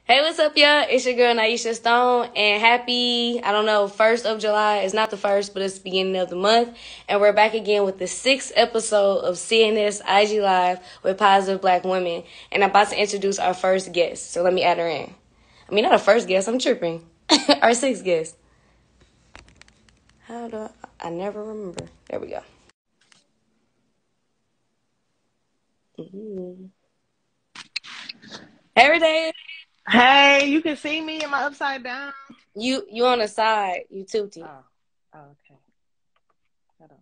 Hey, what's up, y'all? It's your girl Naisha Stone, and happy, I don't know, 1st of July. It's not the 1st, but it's the beginning of the month. And we're back again with the 6th episode of CNS IG Live with Positive Black Women. And I'm about to introduce our first guest, so let me add her in. I mean, not a first guest, I'm tripping. Our sixth guest. How do I never remember. There we go. Ooh. Hey, Radaya. Hey, you can see me. Am I upside down? You on the side. You tootie. Okay. Hold on.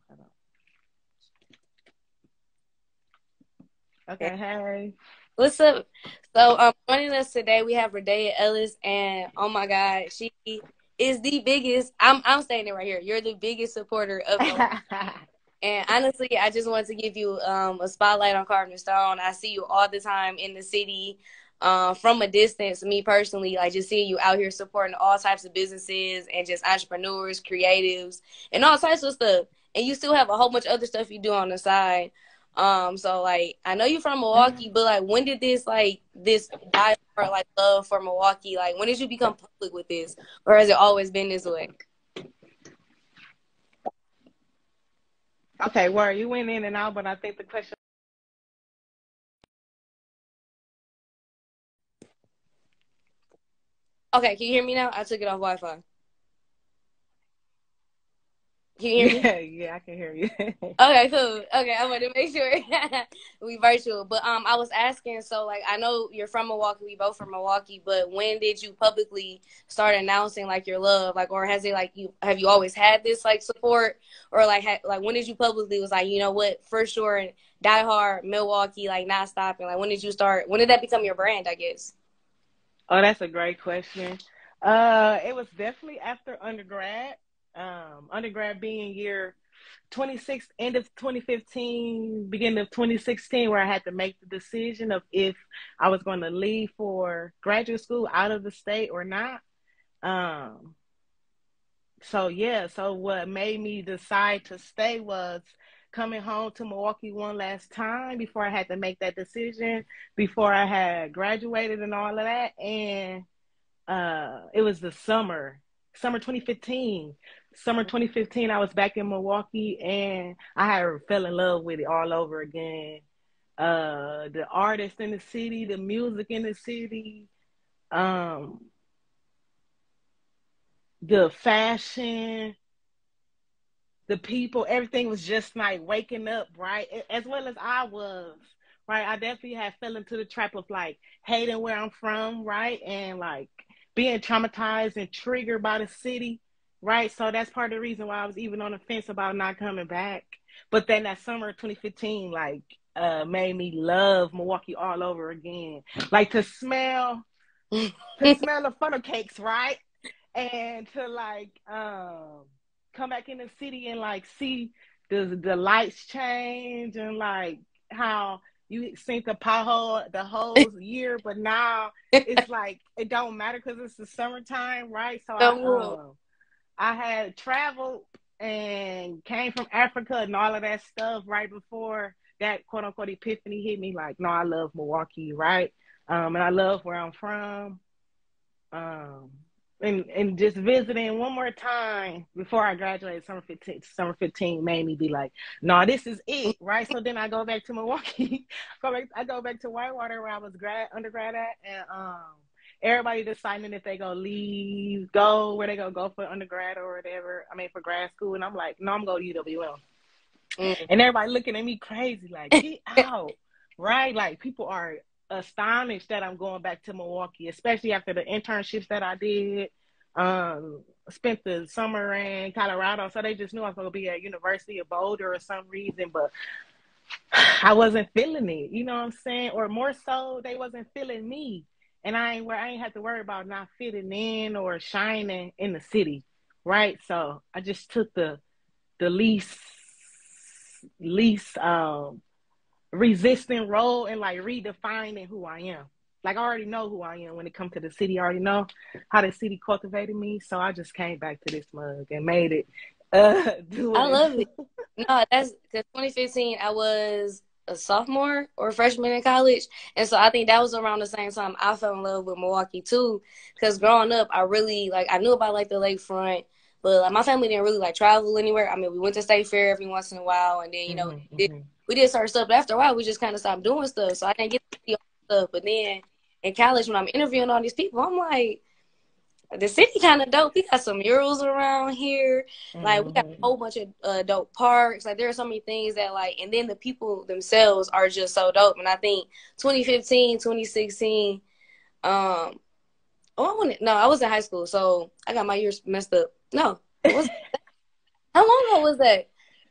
Yeah. Okay, hey. What's up? So, joining us today, we have Radea Ellis, and oh my God, she is the biggest. I'm saying it right here. You're the biggest supporter of Milwaukee. And honestly, I just wanted to give you a spotlight on Carving Stone. I see you all the time in the city, from a distance. Me personally, like just seeing you out here supporting all types of businesses and just entrepreneurs, creatives, and all types of stuff. And you still have a whole bunch of other stuff you do on the side. So like I know you're from Milwaukee, but like when did this die for like love for Milwaukee? Like when did you become public with this, or has it always been this way? Okay, where you went in and out, but I think the question. Okay, can you hear me now? I took it off Wi-Fi. Can you hear me? Yeah, I can hear you. Okay, cool. Okay, I wanted to make sure we virtual. But I was asking, so like I know you're from Milwaukee, we both from Milwaukee, but when did you publicly start announcing like your love? Like or has it like you always had this like support? Or like like when did you publicly was like, you know what, for sure, die hard Milwaukee, like not stopping? Like when did that become your brand, I guess? Oh, that's a great question. It was definitely after undergrad. Undergrad being year 26, end of 2015, beginning of 2016, where I had to make the decision of if I was going to leave for graduate school out of the state or not. Um, so what made me decide to stay was coming home to Milwaukee one last time before I had to make that decision, before I had graduated and all of that. And it was the summer 2015. Summer 2015, I was back in Milwaukee and I had fell in love with it all over again. The artists in the city, the music in the city, um, the fashion, the people, everything was just like waking up, right? As well as I was, right? I definitely had fell into the trap of like hating where I'm from, right? And like being traumatized and triggered by the city, right? So that's part of the reason why I was even on the fence about not coming back. But then that summer of 2015, like, made me love Milwaukee all over again. Like to smell the funnel cakes, right? And to like come back in the city and like see the lights change and like how you seen the pothole the whole year, but now it's like it don't matter because it's the summertime, right? So No. I had traveled and came from Africa and all of that stuff right before that quote unquote epiphany hit me. Like, no, I love Milwaukee, right? And I love where I'm from. Um, and just visiting one more time before I graduated summer 15 made me be like, no, this is it, right? So then I go back to Milwaukee, I go back to Whitewater where I was undergrad at, and everybody deciding if they go leave, go where they go for undergrad or whatever. I mean for grad school, and I'm like, no, I'm going to UWM. And everybody looking at me crazy, like, get out, right? Like, people are astonished that I'm going back to Milwaukee, especially after the internships that I did. Spent the summer in Colorado, so they just knew I was going to be at University of Boulder or some reason, but I wasn't feeling it, you know what I'm saying? Or more so, they wasn't feeling me. And I ain't have to worry about not fitting in or shining in the city, right? So I just took the least resistant role and like redefining who I am. Like I already know who I am when it comes to the city. I already know how the city cultivated me. So I just came back to this mug and made it do what I it love do. it. No, that's because 2015. I was a sophomore or freshman in college. And so I think that was around the same time I fell in love with Milwaukee too. Because growing up, I really, like, I knew about, like, the lakefront, but, like, my family didn't really, like, travel anywhere. I mean, we went to State Fair every once in a while, and then, you know, we did certain stuff. But after a while, we just kind of stopped doing stuff. So I didn't get to see all that stuff. But then in college, when I'm interviewing all these people, I'm like, the city kind of dope. We got some murals around here. Like, we got a whole bunch of dope parks. Like, there are so many things that, like, and then the people themselves are just so dope. And I think 2015, 2016, I was in high school, so I got my years messed up. No, how long ago was that?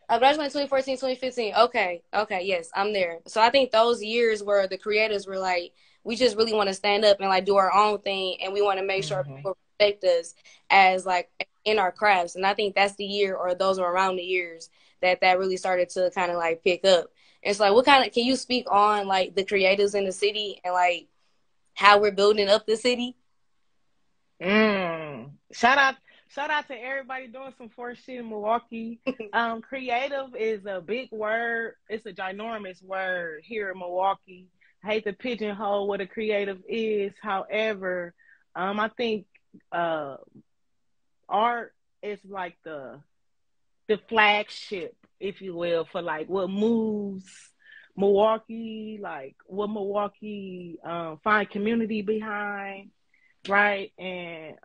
I graduated 2014, 2015. Okay, yes, I'm there. So I think those years where the creators were like, we just really want to stand up and, like, do our own thing, and we want to make sure people respect us as, like, in our crafts. And I think that's the year, or those are around the years that really started to kind of, like, pick up. And so, like, what kind of, can you speak on, like, the creators in the city and, like, how we're building up the city? Shout out to everybody doing some force shit in Milwaukee. Creative is a big word. It's a ginormous word here in Milwaukee. I hate to pigeonhole what a creative is. However, I think art is like the flagship, if you will, for, like, what moves Milwaukee, like what Milwaukee find community behind, right? And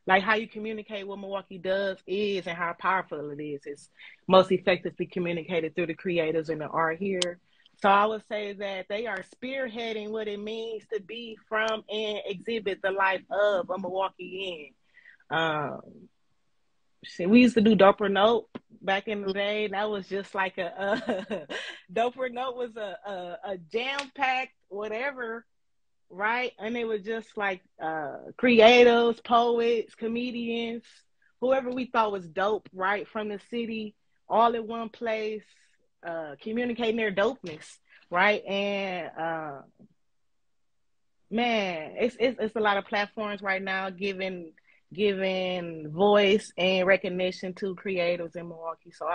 like how you communicate what Milwaukee does is, and how powerful it is. It's most effectively communicated through the creators and the art here. So I would say that they are spearheading what it means to be from and exhibit the life of a Milwaukeean. We used to do Doper Note back in the day. That was just like a Doper Note was a jam-packed whatever, right? And it was just like creatives, poets, comedians, whoever we thought was dope, right, from the city, all in one place, communicating their dopeness, right? And man, it's a lot of platforms right now giving voice and recognition to creatives in Milwaukee. So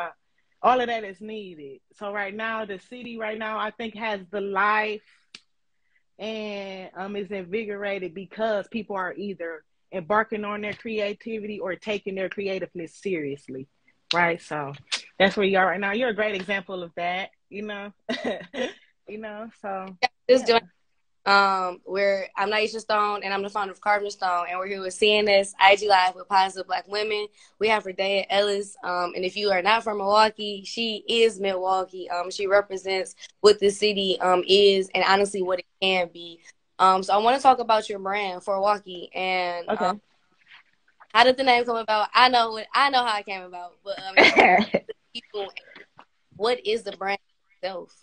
all of that is needed. So right now, the city right now, I think, has the life and is invigorated because people are either embarking on their creativity or taking their creativeness seriously, right? So that's where you are right now. You're a great example of that, you know. So Yeah. Where I'm Naisha Stone, and I'm the founder of Carving Stone, and we're here with CNS IG Live with Positive Black Women. We have Radaya Ellis, and if you are not from Milwaukee, she is Milwaukee. She represents what the city is, and honestly what it can be. So I want to talk about your brand for Milwaukee, and how did the name come about? I know how it came about, but people, what is the brand itself?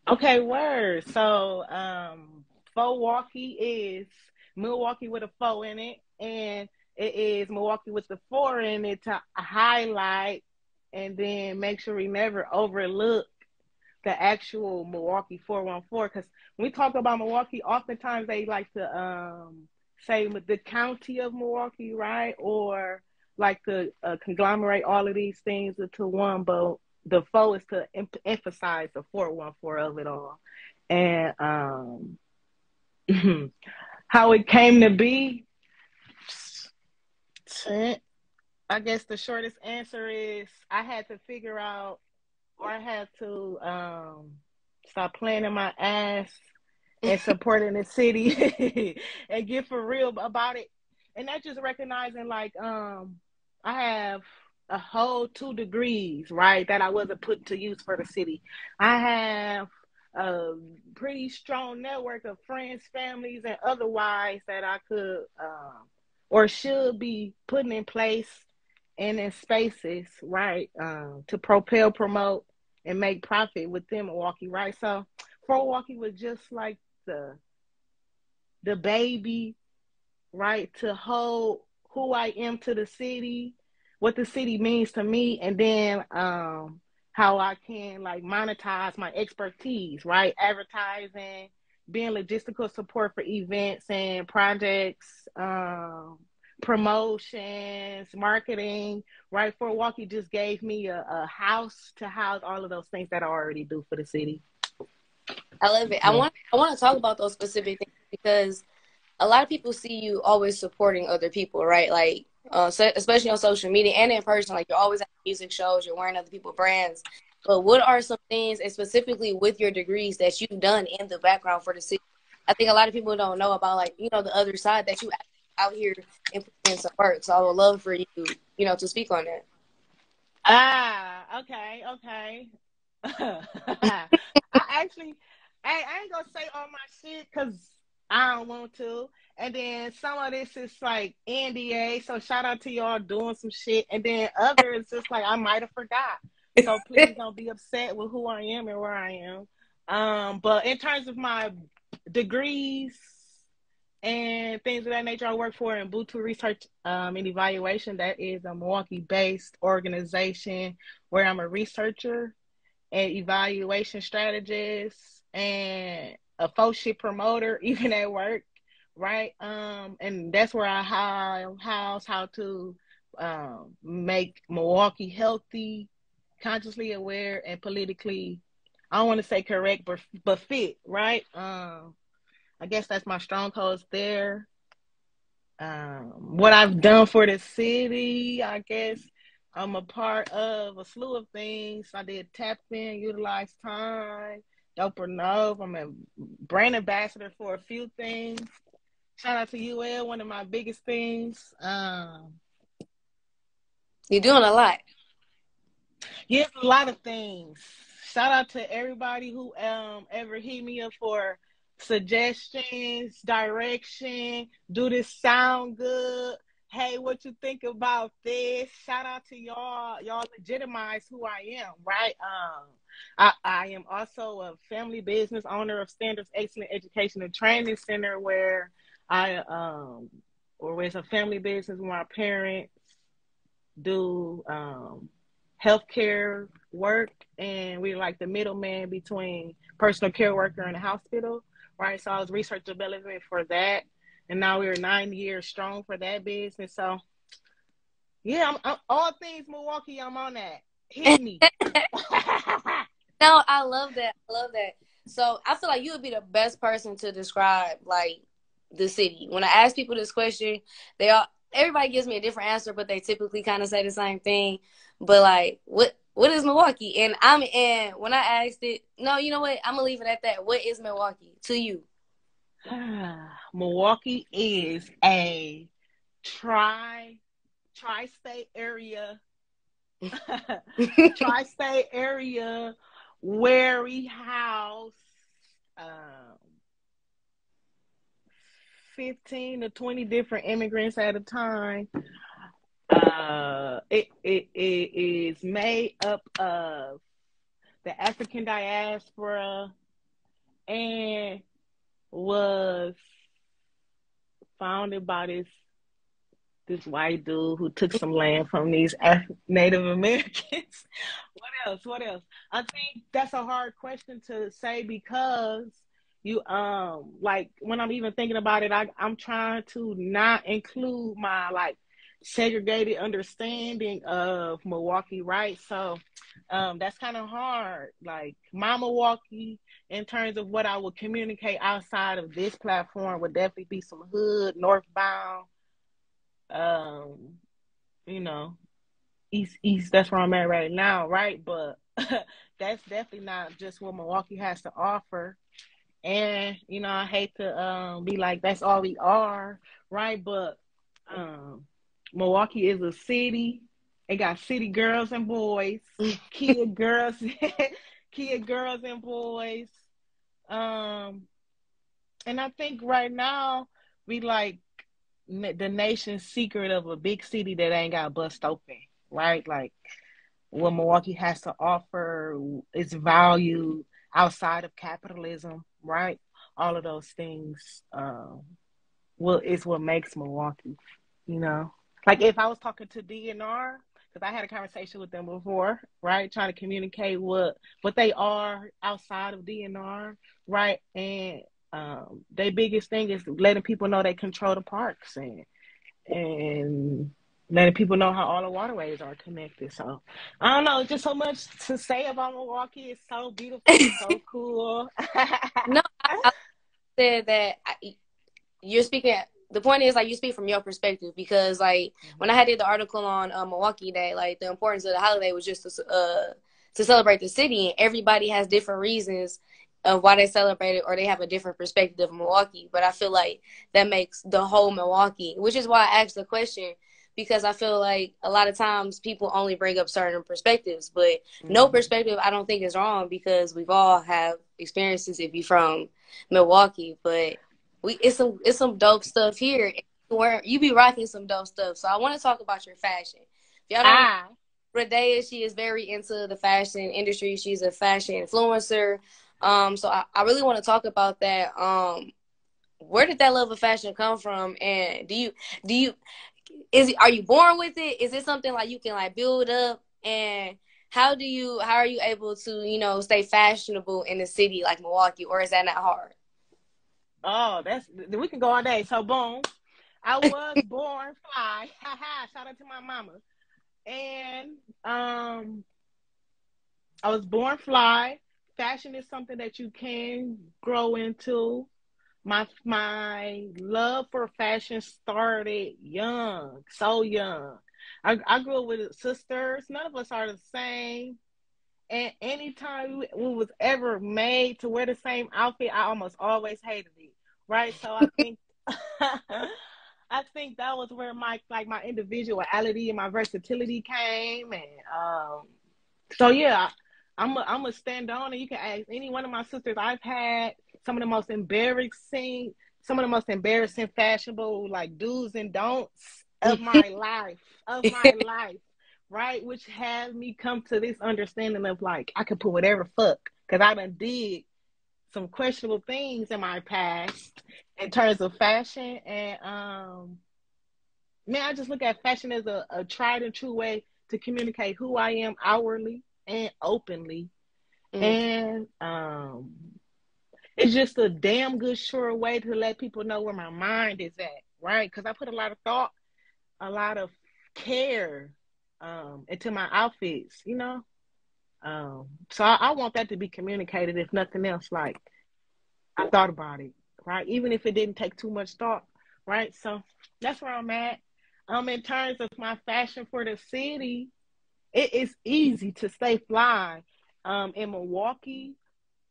Okay, word. So, Milwaukee is Milwaukee with a 4 in it, and it is Milwaukee with the 4 in it to highlight and then make sure we never overlook the actual Milwaukee 414. Because when we talk about Milwaukee, oftentimes they like to say the county of Milwaukee, right? Or like to conglomerate all of these things into one, but the 4 is to emphasize the 414 of it all. And how it came to be, I guess the shortest answer is I had to figure out, or I had to stop playing in my ass and supporting the city and get for real about it. And that's just recognizing, like, I have a whole 2 degrees, right, that I wasn't put to use for the city. I have a pretty strong network of friends, families, and otherwise that I could or should be putting in place and in spaces, right, to propel, promote, and make profit within Milwaukee, right? So for Milwaukee was just like the baby, right, to hold who I am to the city, what the city means to me, and then how I can, like, monetize my expertise, right? Advertising, being logistical support for events and projects, promotions, marketing, right? Fort Milwaukee just gave me a house to house all of those things that I already do for the city. I love it. Yeah. I want to talk about those specific things because a lot of people see you always supporting other people, right? Like, especially on social media and in person, like you're always at music shows, you're wearing other people's brands. But what are some things, and specifically with your degrees, that you've done in the background for the city? I think a lot of people don't know about, like, you know, the other side that you out here and putting in some work. So I would love for you, you know, to speak on that. Okay. I actually, I ain't gonna say all my shit because I don't want to. And then some of this is like NDA, so shout out to y'all doing some shit. And then others just like I might have forgot. So please don't be upset with who I am and where I am. But in terms of my degrees and things of that nature, I work for Ubuntu Research and Evaluation. That is a Milwaukee-based organization where I'm a researcher and evaluation strategist and a fellowship promoter, even at work, right? And that's where I house how to make Milwaukee healthy, consciously aware, and politically, I don't want to say correct, but fit, right? I guess that's my strongholds there. What I've done for the city, I guess I'm a part of a slew of things. I did Tap In, Utilize Time, Dope or Nove. I'm a brand ambassador for a few things. Shout out to UL, one of my biggest things. You're doing a lot. Yes, a lot of things. Shout out to everybody who ever hit me up for suggestions, direction. Do this sound good? Hey, what you think about this? Shout out to y'all. Y'all legitimize who I am, right? I am also a family business owner of Standards Excellent Education and Training Center, where or it's a family business where my parents do healthcare work, and we're like the middleman between personal care worker and the hospital, right? So I was research development for that, and now we're 9 years strong for that business. So yeah, I'm all things Milwaukee. I'm on that. Hit me. No, I love that. I love that. So I feel like you would be the best person to describe like the city. When I ask people this question, everybody gives me a different answer, but they typically kind of say the same thing. But like, what is Milwaukee? And when I asked it, no, you know what? I'm gonna leave it at that. What is Milwaukee to you? Milwaukee is a tri-state area. Tri-state area where we house 15 to 20 different immigrants at a time. It is made up of the African diaspora and was founded by this white dude who took some land from these Native Americans. What else? I think that's a hard question to say because you like when I'm even thinking about it, I'm trying to not include my like segregated understanding of Milwaukee, right? So that's kind of hard. Like my Milwaukee, in terms of what I would communicate outside of this platform, would definitely be some hood, northbound, you know, east. That's where I'm at right now, right? But that's definitely not just what Milwaukee has to offer. And you know, I hate to be like that's all we are, right? But Milwaukee is a city. It got city girls and boys, kid girls, kid girls and boys. And I think right now we like the nation's secret of a big city that ain't got bust open, right? Like what Milwaukee has to offer, its value outside of capitalism, right? All of those things, is what makes Milwaukee, you know? Like if I was talking to DNR, because I had a conversation with them before, right? Trying to communicate what they are outside of DNR, right? And their biggest thing is letting people know they control the parks and letting people know how all the waterways are connected. So I don't know, just so much to say about Milwaukee. It's so beautiful, so cool. No, I said that you're speaking. The point is, like, you speak from your perspective, because, like, when I did the article on Milwaukee Day, like, the importance of the holiday was just to celebrate the city, and everybody has different reasons of why they celebrate it, or they have a different perspective of Milwaukee. But I feel like that makes the whole Milwaukee, which is why I asked the question, because I feel like a lot of times people only bring up certain perspectives, but no perspective I don't think is wrong, because we've all have experiences if you're from Milwaukee. But it's some dope stuff here. Where you be rocking some dope stuff. So I want to talk about your fashion. If y'all don't know, Radea, she is very into the fashion industry. She's a fashion influencer. So I really want to talk about that. Where did that love of fashion come from? And are you born with it? Is it something like you can like build up? And how are you able to, stay fashionable in a city like Milwaukee, or is that not hard? Oh, we can go all day. So boom, I was born fly. Shout out to my mama. And I was born fly. Fashion is something that you can grow into. My love for fashion started young, so young. I grew up with sisters. None of us are the same. And anytime we was ever made to wear the same outfit, I almost always hated it. Right? So I think I think that was where my individuality and my versatility came. And so yeah, I'm a stand on, and you can ask any one of my sisters. I've had some of the most embarrassing, fashionable like do's and don'ts of my life, right? Which has me come to this understanding of like I can put whatever fuck, because I done did some questionable things in my past in terms of fashion. And man, I just look at fashion as a tried and true way to communicate who I am outwardly and openly. And it's just a damn good sure way to let people know where my mind is at, right? Because I put a lot of thought, a lot of care into my outfits, so I want that to be communicated, if nothing else. Like, I thought about it, right? Even if it didn't take too much thought, right? So that's where I'm at. In terms of my fashion for the city, it is easy to stay fly. In Milwaukee,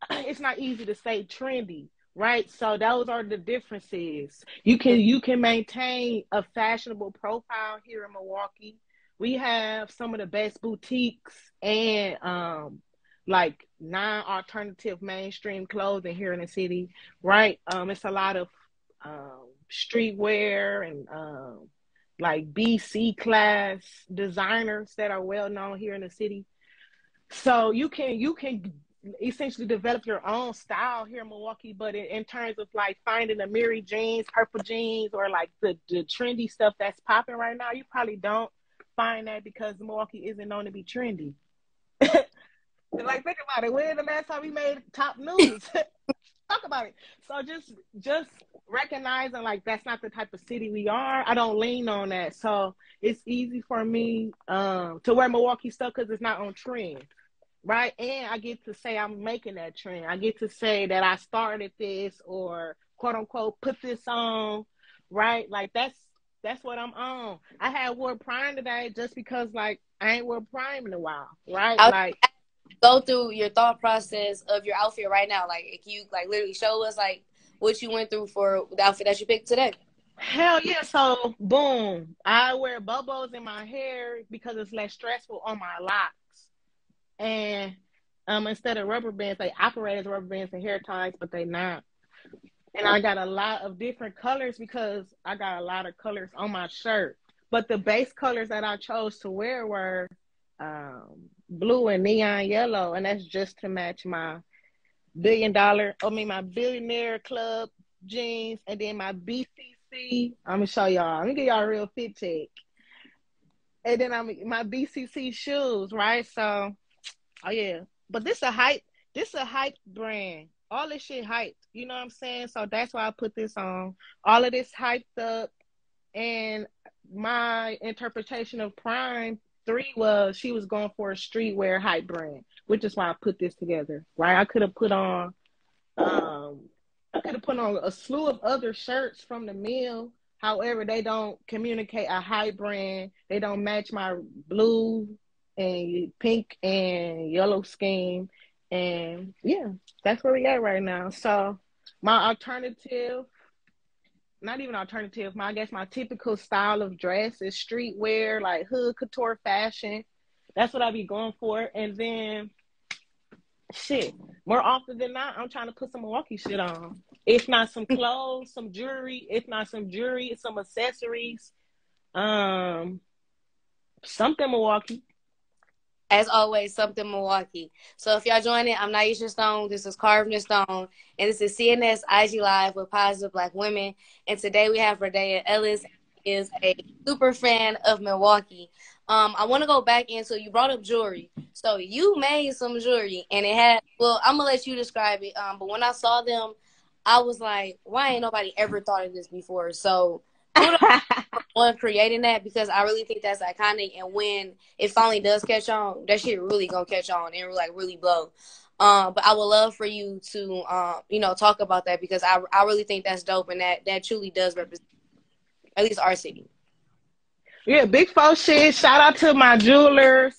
it's not easy to stay trendy, right? So those are the differences. You can maintain a fashionable profile here in Milwaukee. We have some of the best boutiques and like non-alternative mainstream clothing here in the city, right? It's a lot of streetwear and like BC class designers that are well known here in the city. So you can essentially develop your own style here in Milwaukee, but in terms of like finding the Mary jeans, purple jeans, or like the trendy stuff that's popping right now, you probably don't find that, because Milwaukee isn't known to be trendy. Like, think about it. When the last time we made top news? Talk about it. So just recognizing like that's not the type of city we are. I don't lean on that. So it's easy for me to wear Milwaukee stuff because it's not on trend. Right. And I get to say I'm making that trend. I get to say that I started this, or quote unquote put this on. Right. Like that's what I'm on. I had wore Prime today just because like I ain't wore Prime in a while. Right. Like, go through your thought process of your outfit right now. Like, can you like literally show us like what you went through for the outfit that you picked today? Hell yeah. So boom, I wear bubbles in my hair because it's less stressful on my locks. And instead of rubber bands, they operate as rubber bands and hair ties, but they not. And I got a lot of different colors because I got a lot of colors on my shirt. But the base colors that I chose to wear were blue and neon yellow, and that's just to match my my billionaire club jeans, and then my BCC. I'm gonna show y'all. Let me give y'all a real fit check. And then my BCC shoes, right? So, oh yeah, but this a hype brand. All this shit hyped, you know what I'm saying? So that's why I put this on. All of this hyped up And my interpretation of Prime 3 was she was going for a streetwear hype brand, which is why I put this together. Right? Um I could have put on a slew of other shirts from the mill. However, they don't communicate a hype brand. They don't match my blue and pink and yellow scheme. And yeah, that's where we at right now. So my alternative, not even alternative, I guess my typical style of dress is streetwear, like hood couture fashion. That's what I be going for. And then shit, more often than not, I'm trying to put some Milwaukee shit on. If not some clothes, some jewelry. If not some jewelry, some accessories. Um, Something Milwaukee. As always, something Milwaukee. So if y'all join it, I'm Naisha Stone. This is Carved in Stone. And this is CNS IG Live with Positive Black Women. And today we have Radaya Ellis, is a super fan of Milwaukee. I want to go back into, you brought up jewelry. So you made some jewelry and it had, well, I'm going to let you describe it. But when I saw them, I was like, why ain't nobody ever thought of this before? So kudos on creating that, because I really think that's iconic. And when it finally does catch on, that shit really gonna catch on and like really blow. But I would love for you to talk about that, because I really think that's dope, and that truly does represent at least our city. Yeah, big faux shit. Shout out to my jewelers.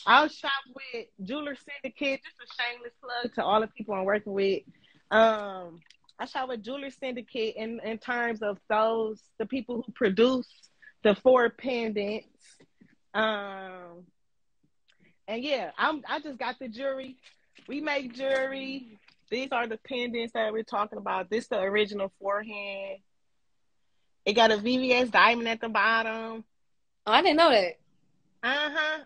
I'll shop with Jeweler Syndicate. Just a shameless plug to all the people I'm working with. I shop with Jeweler Syndicate in terms of the people who produce the 4 pendants. And yeah, I just got the jewelry. We make jewelry. These are the pendants that we're talking about. This is the original forehand. It got a VVS diamond at the bottom. Oh, I didn't know that.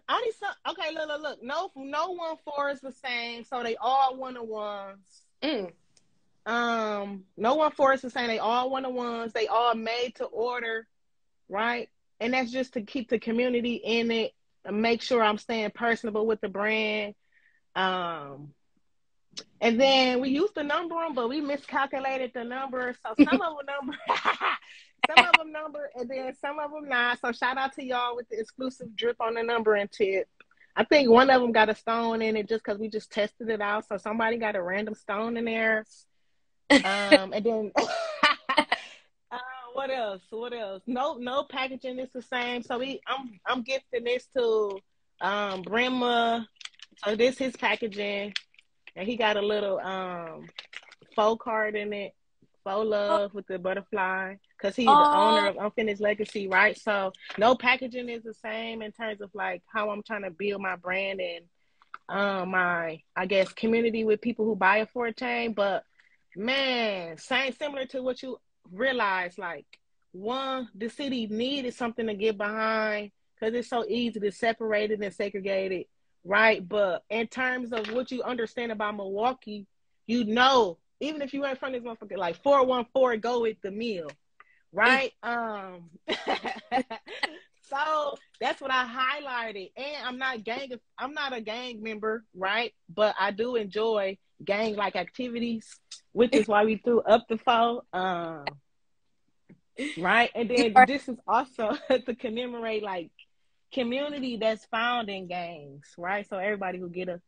Only some. Okay, look. No 1-4 is the same, so they all 1-1s. No 1-4 is the same. They all 1-1s. They all made to order, right? And that's just to keep the community in it and make sure I'm staying personable with the brand. And then we used to number them, but we miscalculated the number. So some of them number, some of them number, and then some of them not. So shout out to y'all with the exclusive drip on the numbering tip. I think one of them got a stone in it just because we just tested it out. So somebody got a random stone in there. And then what else? No packaging is the same. So I'm gifting this to Brema. So this his packaging. And he got a little faux card in it, faux love with the butterfly, because he's the owner of Unfinished Legacy, right? So no packaging is the same in terms of like how I'm trying to build my brand and my, I guess, community with people who buy it for a chain. But man, similar to what you realize, like the city needed something to get behind because it's so easy to separate it and segregate it. Right, but in terms of what you understand about Milwaukee, even if you ain't from this motherfucker, like 414, go with the mill, right? So that's what I highlighted. And I'm not a gang member, right? But I do enjoy gang-like activities, which is why we threw up the foe. Right, and then this is also to commemorate like community that's found in gangs, right? So everybody who get a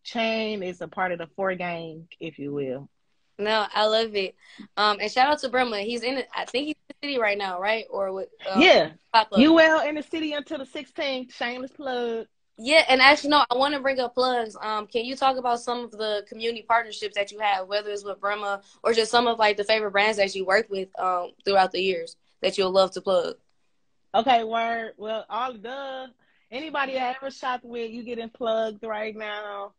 chain is a part of the 4 gang, if you will. No, I love it. And shout out to Brema. He's I think he's in the city right now, right? Or with yeah, UL in the city until the 16th. Shameless plug. Yeah, and actually, no, I want to bring up plugs. Can you talk about some of the community partnerships that you have, whether it's with Brema or just some of like the favorite brands that you work with throughout the years that you'll love to plug? Okay, word. Well, anybody I ever shopped with, you getting plugged right now.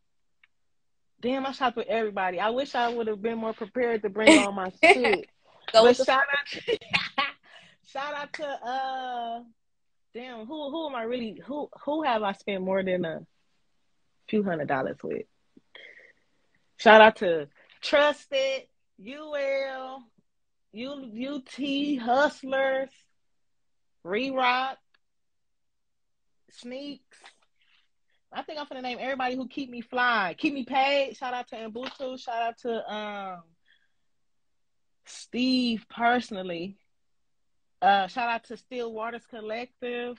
Damn, I shopped with everybody. I wish I would have been more prepared to bring all my shit. But shout out to damn, who am I really who have I spent more than a few $100s with? Shout out to Trusted, UL, UT Hustlers, Re-Rock, Sneaks. I think I'm gonna name everybody who keep me fly, keep me paid. Shout out to Mbutu. Shout out to Steve personally. Shout out to Still Waters Collective.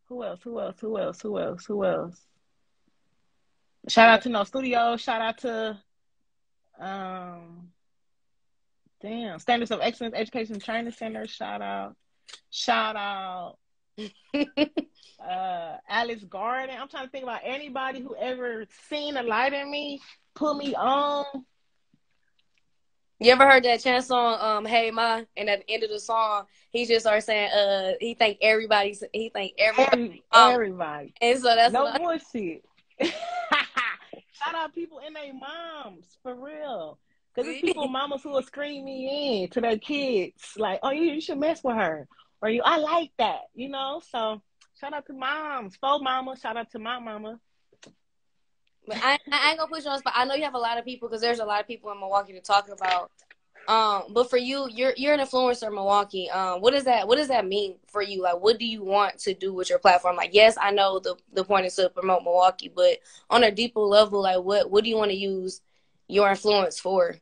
Who else? Who else? Who else? Who else? Who else? Shout out to No Studio. Shout out to Standards of Excellence Education Training Center. Shout out. Shout out. Alice Garden. I'm trying to think about anybody who ever seen a light in me, put me on. You ever heard that chant song, Hey Ma? And at the end of the song, he just starts saying, he thank everybody. Everybody. And so that's no bullshit. Shout out people and their moms, for real. Because it's people, mamas who will scream me in to their kids. Like, oh, you should mess with her. Or I like that, you know? So shout out to moms. Faux mama. Shout out to my mama. But I ain't gonna put you on the spot. I know you have a lot of people because there's a lot of people in Milwaukee to talk about. But for you, you're an influencer in Milwaukee. What does that mean for you? Like, what do you want to do with your platform? Like, yes, I know the point is to promote Milwaukee, but on a deeper level, like, what do you want to use your influence for?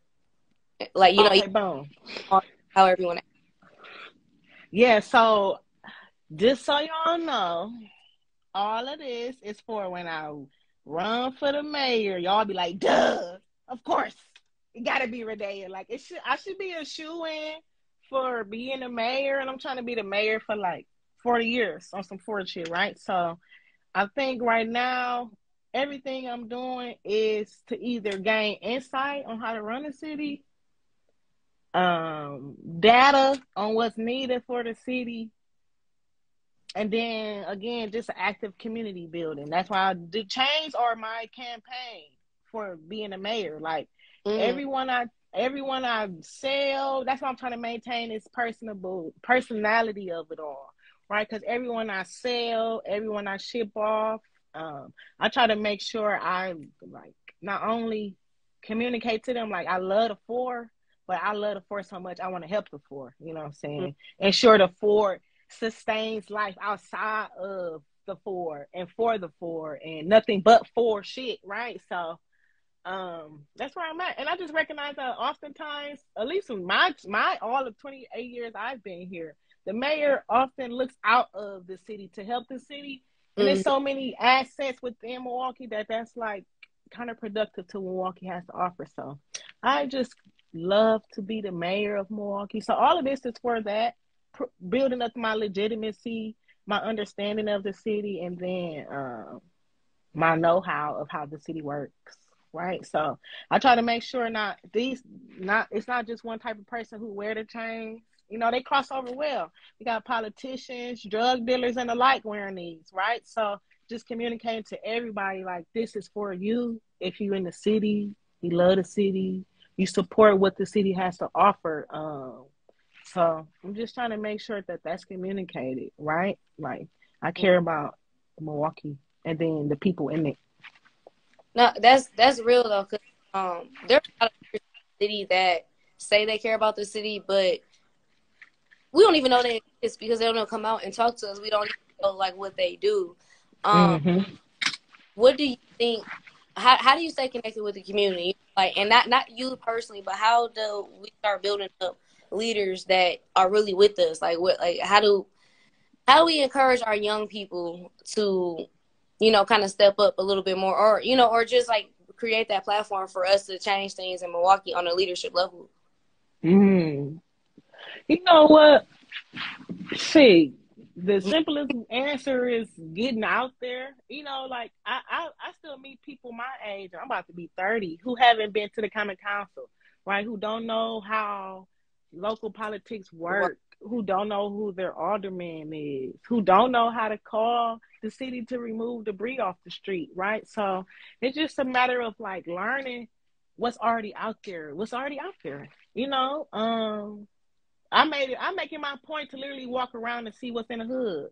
Like, you okay, know, boom. However you want to. Yeah. So just so y'all know, all of this is for when I run for the mayor. Y'all be like, duh, of course. It gotta be Radea. Like I should be a shoo-in for being a mayor, and I'm trying to be the mayor for like 40 years on some Ford shit, right? So I think right now everything I'm doing is to either gain insight on how to run a city, data on what's needed for the city, and then again, just active community building. That's why the chains are my campaign for being a mayor. Like everyone I sell, that's why I'm trying to maintain this personality of it all, right? Because everyone I sell, everyone I ship off, I try to make sure I like not only communicate to them like I love the four, but I love the four so much I want to help the four. You know what I'm saying? Ensure the four sustains life outside of the four and for the four and nothing but four shit, right? So that's where I'm at. And I just recognize that oftentimes, at least in my all of 28 years I've been here, the mayor often looks out of the city to help the city. And there's so many assets within Milwaukee that's like kind of productive to what Milwaukee has to offer. So I just love to be the mayor of Milwaukee. So all of this is for that, building up my legitimacy, my understanding of the city, and then my know-how of how the city works, right? So I try to make sure it's not just one type of person who wear the chains. You know, they cross over well. We got politicians, drug dealers, and the like wearing these, right? So just communicating to everybody like this is for you. If you in the city, you love the city, you support what the city has to offer. So I'm just trying to make sure that that's communicated, right? Like I care about Milwaukee and then the people in it. No, that's real though, because there's a lot of people in the city that say they care about the city, but we don't even know they exist because they don't come out and talk to us. We don't even know like what they do. What do you think? How do you stay connected with the community? Like, and not you personally, but how do we start building up leaders that are really with us? Like, how do we encourage our young people to, you know, kind of step up a little bit more, or you know, or just like create that platform for us to change things in Milwaukee on a leadership level? You know what? See, the simplest answer is getting out there. You know, like I still meet people my age, I'm about to be 30, who haven't been to the common council, right? Who don't know how local politics work, who don't know who their alderman is, who don't know how to call the city to remove debris off the street, right? So it's just a matter of like learning what's already out there. You know, I'm making my point to literally walk around and see what's in the hood,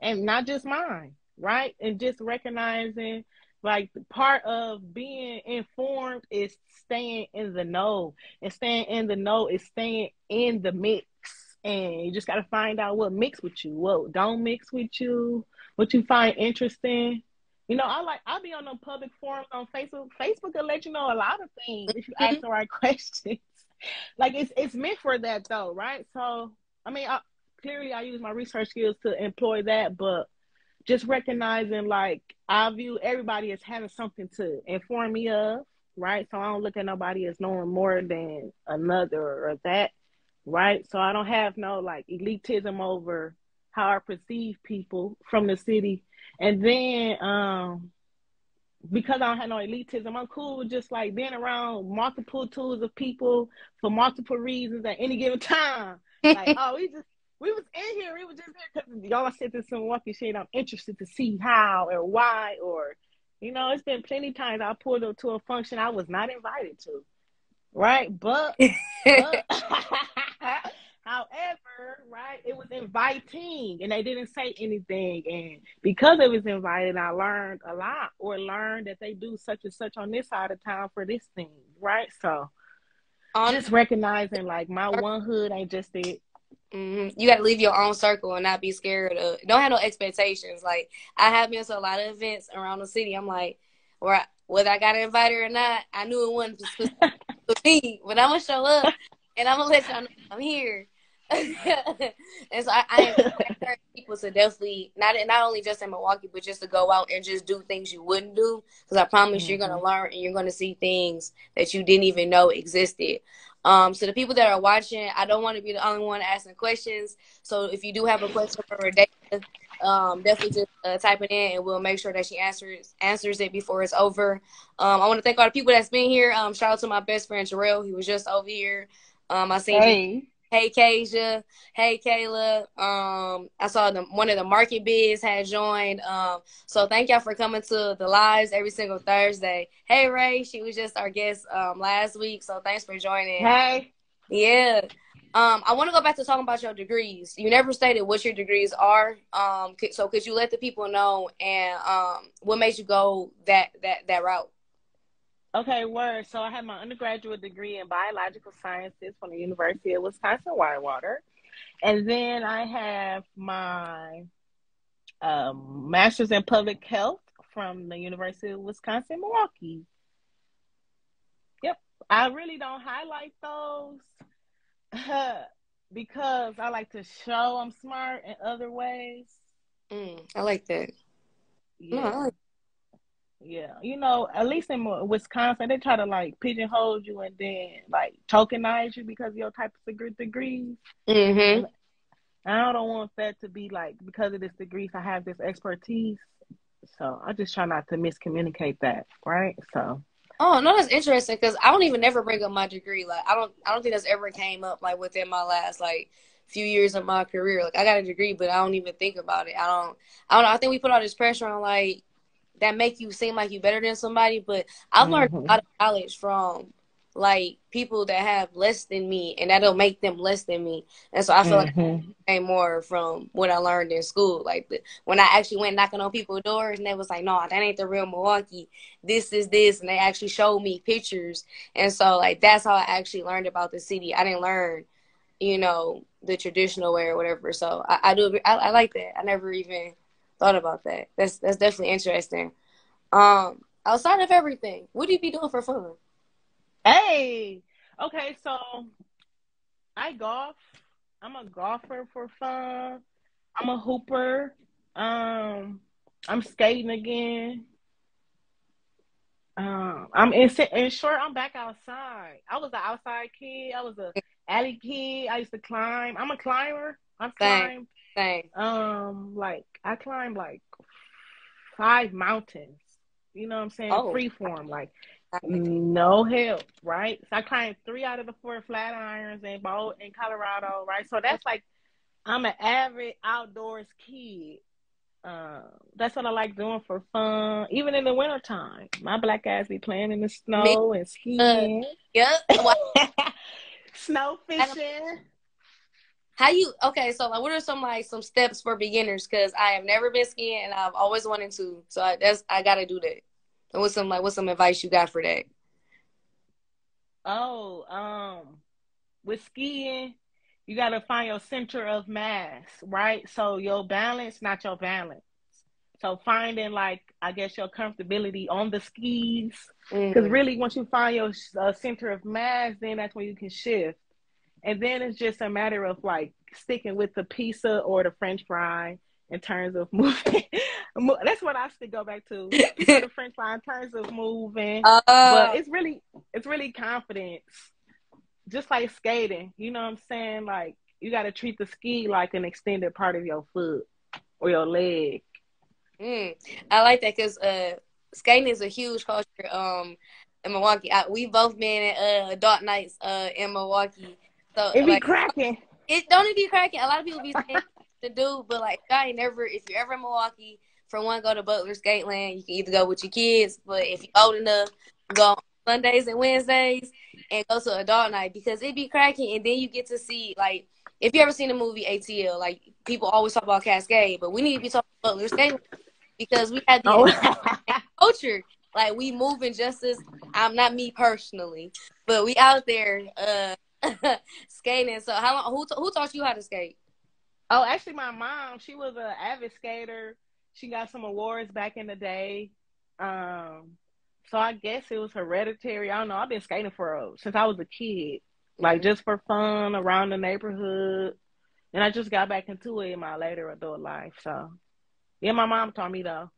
and not just mine, right? And just recognizing like part of being informed is staying in the know, and staying in the know is staying in the mix. And you just got to find out what mix with you, what don't mix with you, what you find interesting. You know, I'll be on them public forums on Facebook. Facebook will let you know a lot of things if you ask the right questions. Like it's meant for that though, right? So I mean, clearly I use my research skills to employ that, but just recognizing like I view everybody as having something to inform me of, right? So I don't look at nobody as knowing more than another or that, right? So I don't have no like elitism over how I perceive people from the city. And then because I don't have no elitism, I'm cool with just like being around multiple tools of people for multiple reasons at any given time. Like, oh, we was in here, we was just here because y'all said this in Milwaukee shit. I'm interested to see how or why, or it's been plenty times I pulled up to a function I was not invited to, right? But however, right, it was inviting and they didn't say anything. And because it was invited, I learned a lot, or learned that they do such and such on this side of town for this thing, right? So just recognizing like my one hood ain't just it. You got to leave your own circle and not be scared of. Don't have no expectations. Like I have been to a lot of events around the city. I'm like, whether I got invited or not, I knew it wasn't specific to me, but I'm gonna show up and I'm gonna let y'all know I'm here. And so I encourage people to definitely not only just in Milwaukee, but just to go out and just do things you wouldn't do, because I promise you're gonna learn and you're gonna see things that you didn't even know existed. So the people that are watching, I don't want to be the only one asking questions. So if you do have a question for Radaya, definitely just type it in and we'll make sure that she answers it before it's over. I want to thank all the people that's been here. Shout out to my best friend Jarrell. He was just over here. I seen you. Hey Kasia, hey Kayla. I saw one of the market bids had joined. So thank y'all for coming to the lives every single Thursday. Hey Ray, she was just our guest last week, so thanks for joining. Hey. Yeah. I want to go back to talking about your degrees. You never stated what your degrees are. So could you let the people know and what made you go that route? Okay, word. So I have my undergraduate degree in biological sciences from the University of Wisconsin-Whitewater. And then I have my master's in public health from the University of Wisconsin-Milwaukee. Yep. I really don't highlight those because I like to show I'm smart in other ways. I like that. Yeah. No, I like Yeah, at least in Wisconsin, they try to like pigeonhole you and then like tokenize you because of your type of degrees. Mm-hmm. I don't want that to be like because of this degree, I have this expertise. So I just try not to miscommunicate that, right? So. Oh no, that's interesting because I don't even never bring up my degree. Like I don't think that's ever came up like within my last like few years of my career. Like I got a degree, but I don't even think about it. I don't know. I think we put all this pressure on like that make you seem like you better than somebody, but I've learned a lot of knowledge from like people that have less than me, and that'll make them less than me. And so I feel like I gained more from what I learned in school. Like when I actually went knocking on people's doors, and they was like, "No, that ain't the real Milwaukee. This is this," and they actually showed me pictures. And so like that's how I actually learned about the city. I didn't learn, the traditional way or whatever. So I do. I like that. I never even thought about that. That's definitely interesting. Outside of everything, what do you be doing for fun? Hey, okay, so I golf. I'm a golfer for fun. I'm a hooper. I'm skating again. I'm in short. I'm back outside. I was an outside kid. I was a alley kid. I used to climb. I'm a climber. I've climbed. Like I climbed like 5 mountains. You know what I'm saying? Freeform, like no help, right? So I climbed 3 out of the 4 flat irons in Colorado, right? So that's like I'm an avid outdoors kid. That's what I like doing for fun, even in the wintertime. My black ass be playing in the snow and skiing. Snow fishing. So like what are some steps for beginners? Because I have never been skiing and I've always wanted to. So I gotta do that. And what's some advice you got for that? With skiing, you gotta find your center of mass, right? So your balance, not your balance. So finding like I guess your comfortability on the skis, because really once you find your center of mass, then that's when you can shift. And then it's just a matter of like sticking with the pizza or the French fry in terms of moving. That's what I still go back to. The pizza or the French fry in terms of moving. But it's really confidence. Just like skating. You know what I'm saying? Like you gotta treat the ski like an extended part of your foot or your leg. I like that because skating is a huge culture in Milwaukee. We both been at adult nights in Milwaukee. So It be like cracking. it don't even be cracking. A lot of people be saying to do, but like if you're ever in Milwaukee, for one, go to Butler Skateland. You can either go with your kids, but if you're old enough, go on Sundays and Wednesdays and go to adult night because it be cracking, and then you get to see like if you ever seen the movie ATL, like people always talk about Cascade, but we need to be talking about Butler Skateland because we had the entire culture. Like we moving just as I'm not me personally, but we out there skating. So how long? Who taught you how to skate? Oh, actually, my mom. She was an avid skater. She got some awards back in the day. So I guess it was hereditary. I don't know. I've been skating since I was a kid, like just for fun around the neighborhood. And I just got back into it in my later adult life. So yeah, my mom taught me though.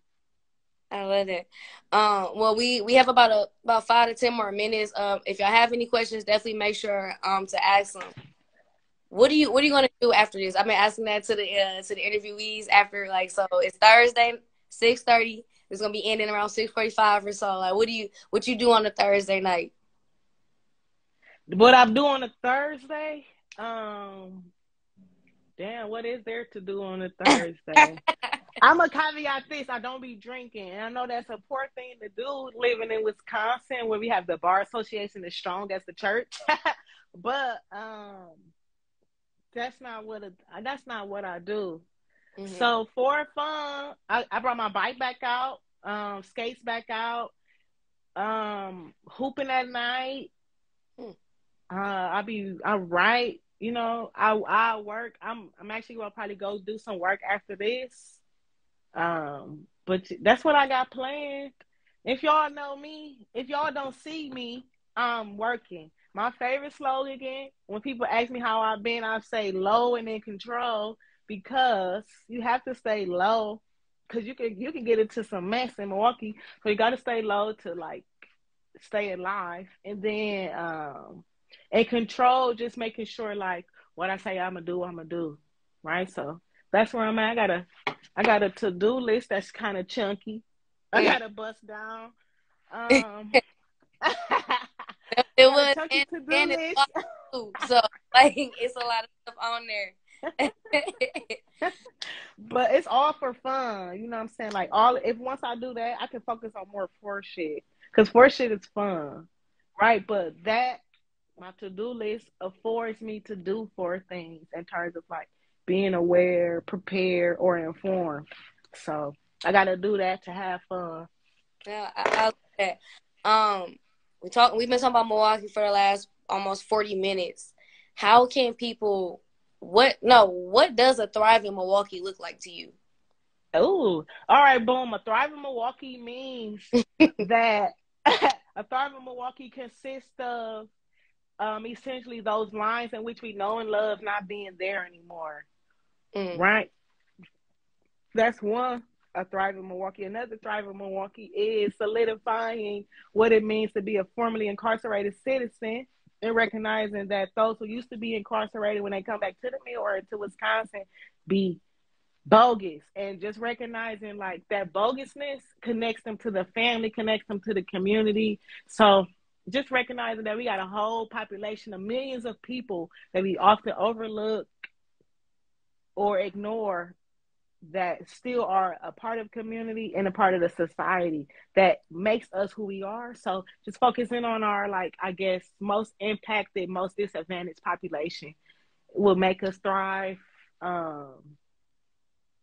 I love it. Well, we have about 5 to 10 more minutes. If y'all have any questions, definitely make sure to ask them. What are you gonna do after this? I've been asking that to the interviewees after so it's Thursday 6:30. It's gonna be ending around 6:45 or so. Like what you do on a Thursday night? What I do on a Thursday? Damn, what is there to do on a Thursday? I'm a caveat this. I don't be drinking. And I know that's a poor thing to do living in Wisconsin where we have the bar association as strong as the church. But that's not what I do. Mm-hmm. So for fun, I brought my bike back out, skates back out, hooping at night. I write, I work. I'm actually gonna probably go do some work after this. But that's what I got planned. If y'all know me, if y'all don't see me, I'm working. My favorite slogan, when people ask me how I've been, I say low and in control because you have to stay low because you can get into some mess in Milwaukee. So you got to stay low to stay alive. And then and control, just making sure what I say I'm going to do. Right? So that's where I'm at. I got a to-do list that's kind of chunky. I got to bust down. It was and it's so it's a lot of stuff on there. But it's all for fun. You know what I'm saying? If once I do that, I can focus on more for shit. Because for shit is fun. Right? But my to-do list affords me to do 4 things in terms of being aware, prepared, or informed. So I gotta do that to have fun. Yeah, I like that. We've been talking about Milwaukee for the last almost 40 minutes. How can people what does a thriving Milwaukee look like to you? Oh, all right, boom. A thriving Milwaukee means that a thriving Milwaukee consists of essentially those lines in which we know and love not being there anymore. Right? That's one. A thriving Milwaukee. Another thriving Milwaukee is solidifying what it means to be a formerly incarcerated citizen and recognizing that those who used to be incarcerated when they come back to the mill or to Wisconsin be bogus, and just recognizing that bogusness connects them to the family, connects them to the community. So just recognizing that we got a whole population of millions of people that we often overlook or ignore that still are a part of community and a part of the society that makes us who we are. So just focusing on our, most impacted, most disadvantaged population will make us thrive.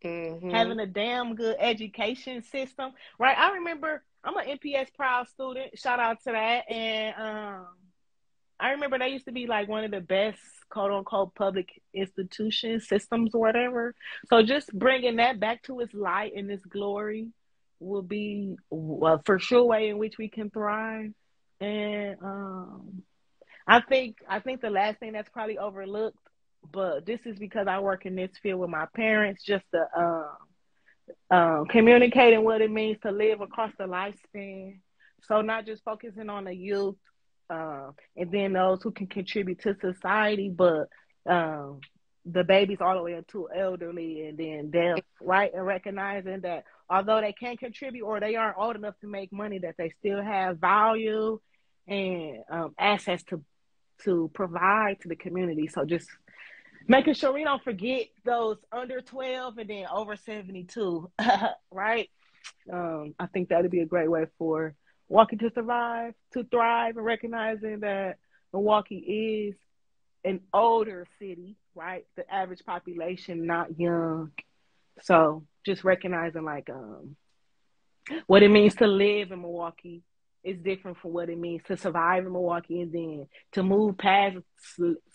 Having a damn good education system, right? I remember I'm an NPS proud student. Shout out to that. And I remember they used to be one of the best, quote unquote, public institution systems or whatever. So just bringing that back to its light and its glory will be for sure way in which we can thrive. And I think the last thing that's probably overlooked, but this is because I work in this field with my parents, just the communicating what it means to live across the lifespan. So not just focusing on the youth, and then those who can contribute to society, but um, the babies all the way up to elderly and then death, right? And recognizing that although they can contribute or they aren't old enough to make money, that they still have value and assets to provide to the community. So just making sure we don't forget those under 12 and then over 72, right? I think that'd be a great way for Milwaukee to survive, to thrive, and recognizing that Milwaukee is an older city, right? The average population not young. So just recognizing like what it means to live in Milwaukee is different from what it means to survive in Milwaukee, and then to move past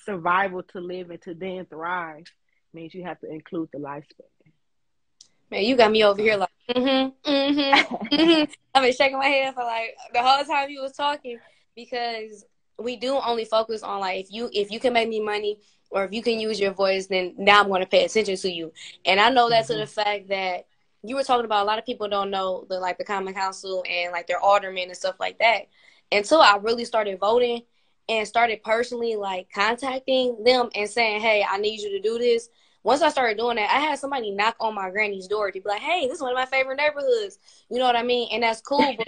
survival to live and to then thrive means you have to include the lifespan. Man, you got me over here like, I've been shaking my head for like the whole time you was talking, because we do only focus on like if you can make me money or if you can use your voice, then now I'm going to pay attention to you. And I know that to the fact that you were talking about, a lot of people don't know the common council and like their aldermen and stuff like that until I really started voting and started personally like contacting them and saying, hey, I need you to do this. Once I started doing that, I had somebody knock on my granny's door to be like, hey, this is one of my favorite neighborhoods. You know what I mean? And that's cool, but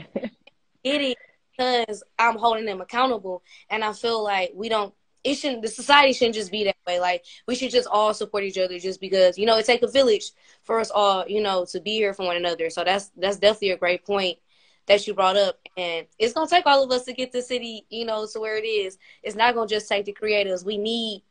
it is because I'm holding them accountable. And I feel like the society shouldn't just be that way. Like, we should just all support each other just because, it takes a village for us all, to be here for one another. So that's definitely a great point that you brought up. And it's going to take all of us to get the city, to where it is. It's not going to just take the creators. We need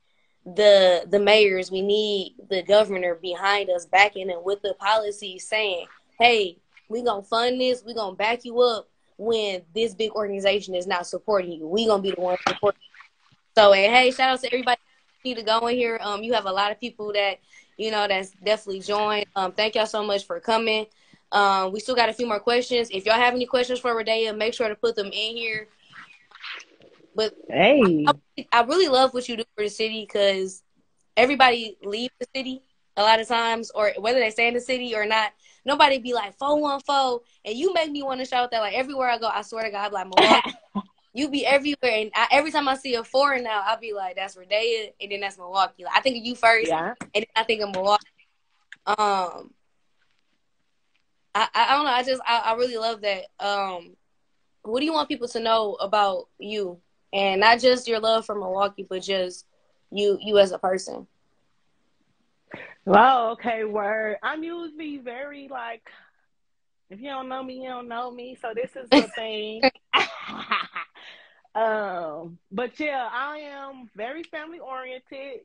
the mayors, we need the governor behind us, backing them with the policy saying, hey, we gonna fund this, we gonna back you up when this big organization is not supporting you. We gonna be the ones supporting you. So, and hey, shout out to everybody who need to go in here. You have a lot of people that that's definitely joined. Thank y'all so much for coming. We still got a few more questions. If y'all have any questions for Radea, make sure to put them in here. But hey, I really love what you do for the city, because everybody leaves the city a lot of times, or whether they stay in the city or not, nobody be like 414, and you make me want to shout that like everywhere I go. I swear to God, I'm like, Milwaukee, you be everywhere, and every time I see a foreign now, I'll be like, that's Radea, and then that's Milwaukee. Like, I think of you first, yeah. and then I think of Milwaukee. I don't know. I really love that. What do you want people to know about you? And not just your love for Milwaukee, but just you as a person. Well, okay, word. I'm usually very like, if you don't know me, you don't know me. So this is the thing. But yeah, I am very family oriented.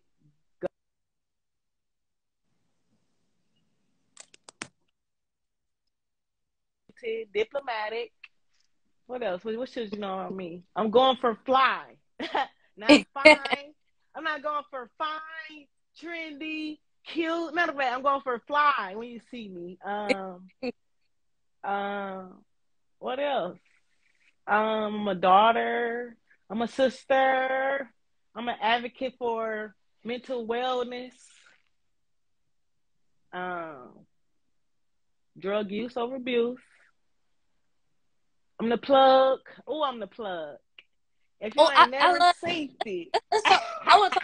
Diplomatic. What else? What should you know on me? I'm going for fly, not fine. I'm not going for fine, trendy, cute. None of that. I'm going for fly when you see me. What else? I'm a daughter. I'm a sister. I'm an advocate for mental wellness. Um, Drug use over abuse. I'm the plug. Oh, I'm the plug. If you ain't never seen it. I want to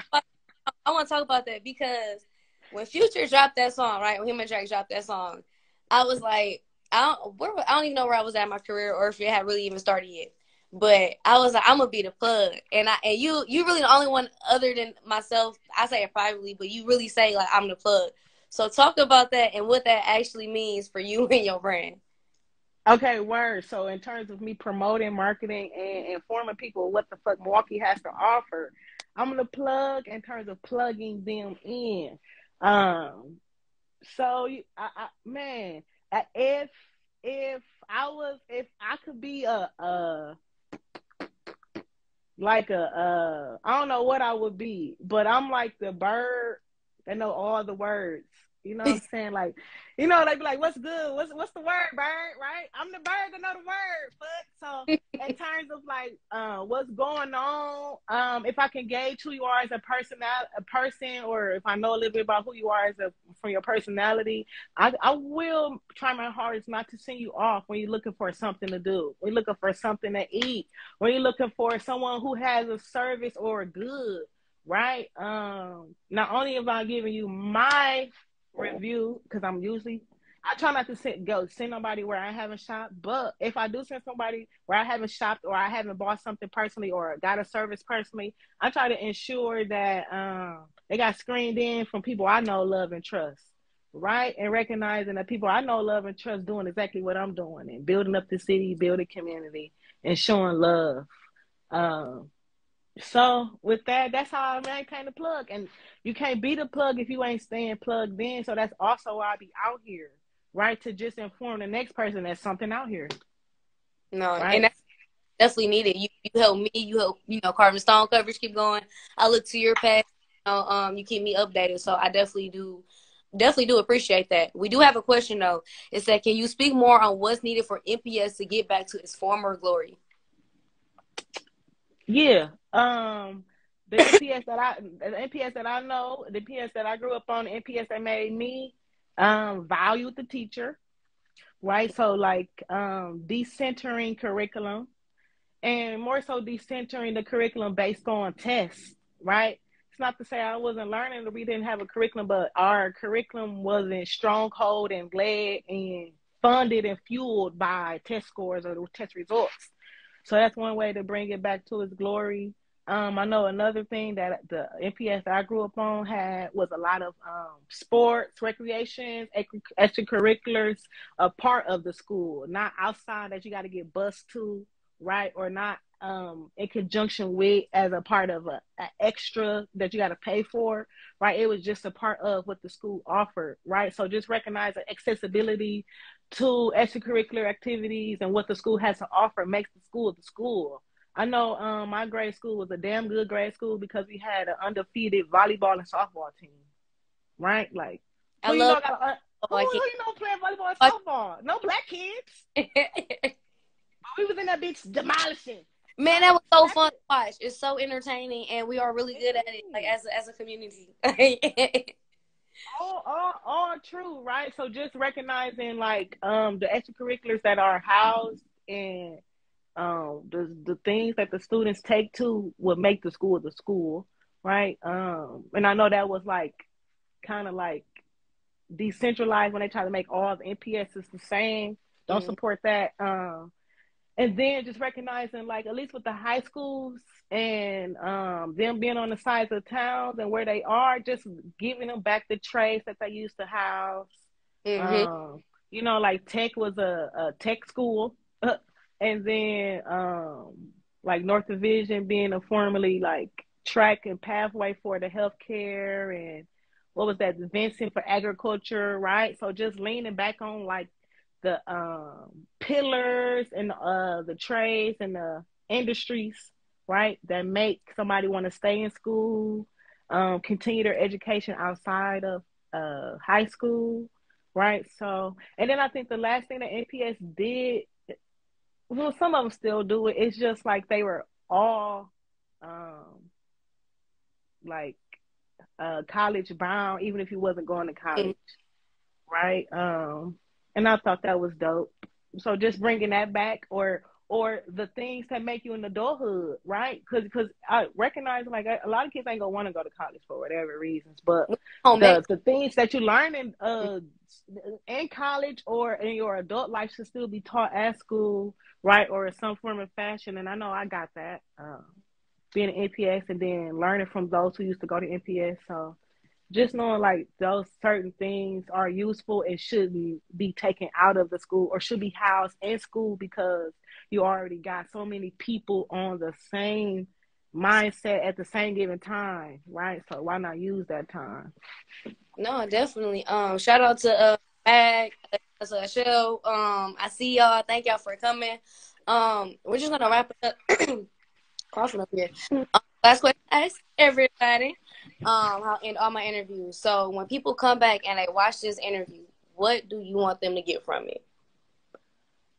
talk about that, because when Future dropped that song, right? When him and Drake dropped that song, I was like, I don't even know where I was at in my career, or if it had really even started yet. But I was like, I'm gonna be the plug, and you really the only one other than myself. I say it privately, but you really say like I'm the plug. So talk about that and what that actually means for you and your brand. Okay, word. So in terms of me promoting, marketing, and informing people what the fuck Milwaukee has to offer, I'm gonna plug in terms of plugging them in. Um, so man, if I could be I don't know what I would be, but I'm like the bird that know all the words You know what I'm saying? Like, you know, they be like, what's good? What's the word, bird? Right? I'm the bird that know the word. But so in terms of like what's going on, if I can gauge who you are as a person, or if I know a little bit about who you are from your personality, I will try my hardest not to send you off when you're looking for something to do, when you're looking for something to eat, when you're looking for someone who has a service or a good, right? Not only am I giving you my review, because I try not to send nobody where I haven't shopped, but if I do send somebody where I haven't shopped or I haven't bought something personally or got a service personally, I try to ensure that they got screened in from people I know, love, and trust, right? And recognizing that people I know, love, and trust doing exactly what I'm doing and building up the city, building community, and showing love. So with that, that's how I maintain the plug. And you can't be the plug if you ain't staying plugged in. So that's also why I be out here, right? To just inform the next person there's something out here. No, right? And that's definitely needed. You help me, you help, Carving Stone coverage keep going. I look to your past, you keep me updated. So I definitely do appreciate that. We do have a question though. It said, can you speak more on what's needed for NPS to get back to its former glory? Yeah. The NPS that I know, the NPS that I grew up on, the NPS that made me value the teacher, right? So like decentering curriculum, and more so decentering the curriculum based on tests, right? It's not to say I wasn't learning, we didn't have a curriculum, but our curriculum wasn't stronghold and led and funded and fueled by test scores or test results. So that's one way to bring it back to its glory. I know another thing that the NPS that I grew up on was a lot of sports, recreations, extracurriculars, a part of the school, not outside that you got to get bused to, right? Or not in conjunction with as a part of an extra that you got to pay for, right? It was just a part of what the school offered, right? So just recognize that accessibility to extracurricular activities and what the school has to offer makes the school. I know my grade school was a damn good grade school because we had an undefeated volleyball and softball team, right? Like, who you know playing volleyball and softball? No black kids. We was in that bitch demolishing. Man, that was so fun to watch. It's so entertaining, and we are really good at it, like as a community. all true, right? So just recognizing like the extracurriculars that are housed and the things that the students take to would make the school, right? And I know that was like kind of like decentralized when they try to make all the NPSs the same. Don't support that. And then just recognizing, like, at least with the high schools and them being on the sides of towns and where they are, just giving them back the trays that they used to house. Like Tech was a tech school. And then, like, North Division being a formerly, like, track and pathway for the healthcare, and what was that, Vincent for agriculture, right? So just leaning back on, like, the pillars and the trades and the industries, right, that make somebody want to stay in school, continue their education outside of high school, right? So, and then I think the last thing that NPS did, well, some of them still do it, it's just like they were all like college bound, even if you wasn't going to college, right? And I thought that was dope. So just bringing that back, or the things that make you an adulthood, right? Because I recognize, like, a lot of kids ain't gonna want to go to college for whatever reasons, but the things that you learn in college or in your adult life should still be taught at school, right? Or in some form of fashion. And I know I got that being an NPS and then learning from those who used to go to NPS. So just knowing, like, those certain things are useful and shouldn't be taken out of the school or should be housed in school, because you already got so many people on the same mindset at the same given time, right? So why not use that time? No, definitely. Shout out to Mag, Shell. I see y'all. Thank y'all for coming. We're just gonna wrap it up. Coughing up here. Last question I ask everybody. how in all my interviews. So when people come back and they watch this interview, what do you want them to get from it?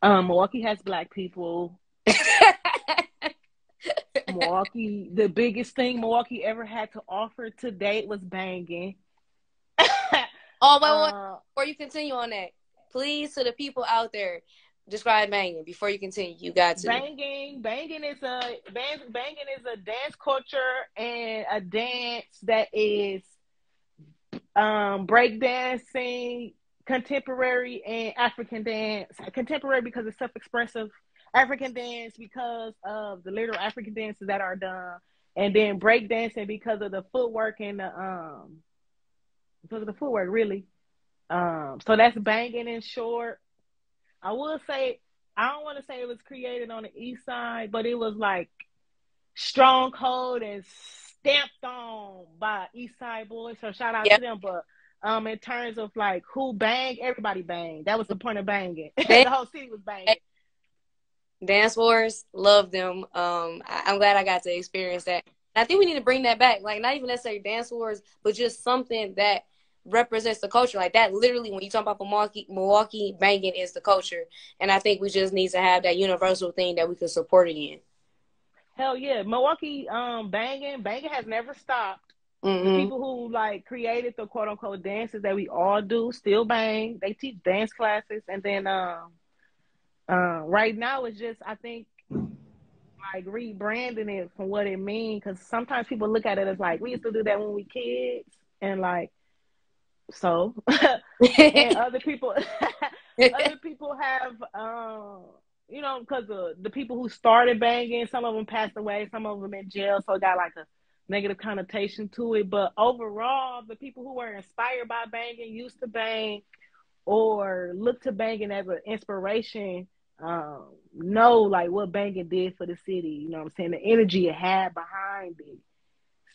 Milwaukee has black people. Milwaukee, the biggest thing Milwaukee ever had to offer to date was banging. Oh, wait. Before you continue on that, please, to the people out there, describe banging. Before you continue, you got to. Banging is a dance culture and a dance that is break dancing, contemporary and African dance. Contemporary because it's self-expressive. African dance because of the literal African dances that are done, and then break dancing because of the footwork and really. So that's banging in short. I will say, I don't want to say it was created on the east side, but it was like stronghold and stamped on by East Side boys. So shout out to them. But in terms of like who banged, everybody banged. That was the point of banging. The whole city was banging. Dance Wars, love them. I'm glad I got to experience that. I think we need to bring that back. Like, not even necessarily Dance Wars, but just something that represents the culture. Like that, literally, when you talk about Milwaukee banging is the culture. And I think we just need to have that universal thing that we can support it in. Hell yeah. Milwaukee banging has never stopped. Mm-hmm. The people who like created the quote unquote dances that we all do still bang. They teach dance classes, and then right now it's just, I think, like rebranding it from what it means, because sometimes people look at it as like we used to do that when we kids, and like so and other people have you know, because the people who started banging, some of them passed away, some of them in jail, so it got like a negative connotation to it. But overall, the people who were inspired by banging, used to bang, or look to banging as an inspiration, know like what banging did for the city. You know what I'm saying? The energy it had behind it.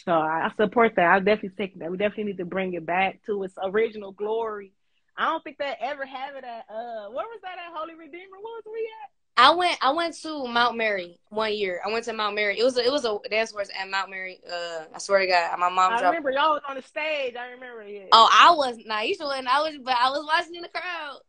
So I support that. I definitely take that. We definitely need to bring it back to its original glory. I don't think they ever have it at where was that at? Holy Redeemer? What was we at? I went to Mount Mary one year. I went to Mount Mary. It was a dance course at Mount Mary. I swear to God, my mom. I remember y'all was on the stage. I remember. Yeah. Oh, I was Naisha, and I was watching in the crowd.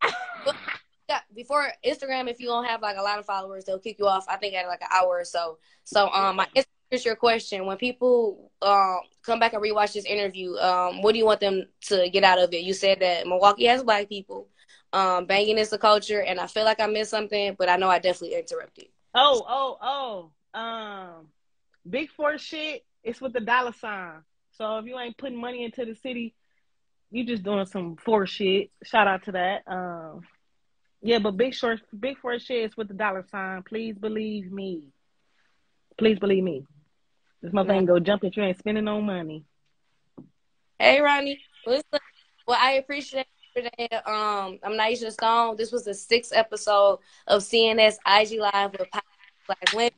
Before Instagram, if you don't have like a lot of followers, they'll kick you off. I think at like an hour or so. So my here's your question: when people come back and rewatch this interview, what do you want them to get out of it? You said that Milwaukee has black people. Banging is the culture, and I feel like I missed something, but I know I definitely interrupted. Big four shit, it's with the dollar sign. So if you ain't putting money into the city, you just doing some four shit. Shout out to that. Yeah, but big four shit is with the dollar sign. Please believe me. Please believe me. This motherfucker go jump if you ain't spending no money. Hey, Ronnie. Listen, well, I appreciate today. I'm Naisha Stone. This was the 6th episode of CNS IG Live with Black Women.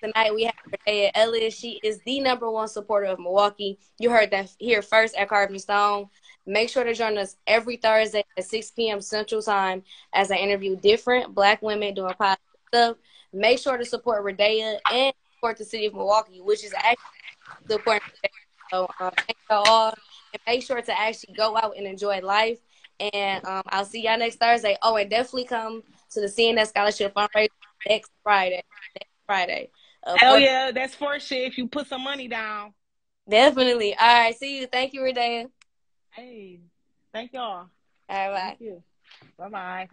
Tonight we have Radaya Ellis. She is the #1 supporter of Milwaukee. You heard that here first at Carving Stone. Make sure to join us every Thursday at 6 p.m. Central Time as I interview different Black women doing positive stuff. Make sure to support Radaya and support the city of Milwaukee, which is actually the important. So thank y'all all. And make sure to actually go out and enjoy life. And I'll see y'all next Thursday. Oh, and definitely come to the CNS Scholarship Fundraiser next Friday. Hell yeah, that's for shit if you put some money down. Definitely. All right, see you. Thank you, Radaya. Hey, thank y'all. All right, bye. Thank you. Bye-bye.